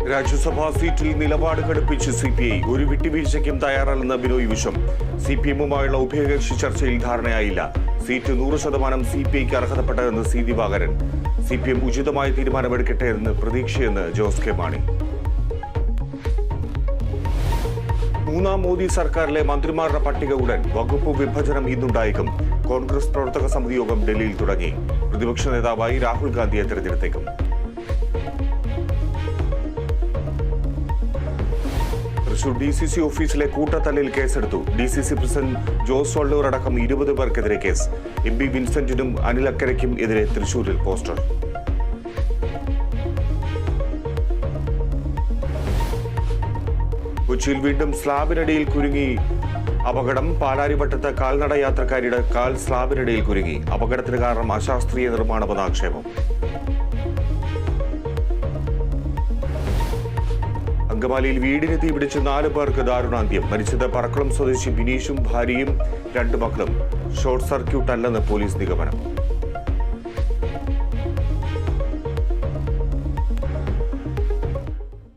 രാജ്യസഭാ സീറ്റിൽ നിലപാട് ഘടിപ്പിച്ച് സിപിഐ ഒരു വിട്ടുവീഴ്ചയ്ക്കും തയ്യാറല്ലെന്ന് ബിനോയ് വിശ്വം. സിപിഎമ്മുമായുള്ള ഉഭയകക്ഷി ചർച്ചയിൽ ധാരണയായില്ല. സീറ്റ് 100% സിപിഐക്ക് അർഹതപ്പെട്ടതെന്ന് സി ദിവാകരൻ. സിപിഎം ഉചിതമായ തീരുമാനമെടുക്കട്ടെ എന്ന് പ്രതീക്ഷയെന്ന് ജോസ് കെ മാണി. മൂന്നാം മോദി സർക്കാരിലെ മന്ത്രിമാരുടെ പട്ടിക ഉടൻ. വകുപ്പ് വിഭജനം ഇന്നുണ്ടായേക്കും. കോൺഗ്രസ് പ്രവർത്തക സമിതി യോഗം ഡൽഹിയിൽ തുടങ്ങി. പ്രതിപക്ഷ നേതാവായി രാഹുൽ ഗാന്ധിയെ തെരഞ്ഞെടുത്തേക്കും. തൃശൂർ DCC ഓഫീസിലെ കൂട്ടത്തല്ലിൽ കേസെടുത്തു. DCC പ്രസിഡന്റ് ജോസ് വള്ളൂർ അടക്കം 20 പേർക്കെതിരെ കേസ്. MP വിൻസെന്റിനും അനിൽ അക്കരയ്ക്കും എതിരെ തൃശൂരിൽ പോസ്റ്റർ. കൊച്ചിയിൽ വീണ്ടും സ്ലാബിനടിയിൽ കുരുങ്ങി അപകടം. പാലാരിവട്ടത്ത് കാൽനട യാത്രക്കാരിയുടെ കാൽ സ്ലാബിനടിയിൽ കുരുങ്ങി. അപകടത്തിന് കാരണം അശാസ്ത്രീയ നിർമ്മാണമെന്ന ആക്ഷേപം. അങ്കമാലിയിൽ വീടിന് തീപിടിച്ച് 4 പേർക്ക് ദാരുണാന്ത്യം. മരിച്ചത് പറക്കുളം സ്വദേശി ബിനീഷും ഭാര്യയും 2 മക്കളും. ഷോർട്ട് സർക്യൂട്ട് അല്ലെന്ന് പോലീസ് നിഗമനം.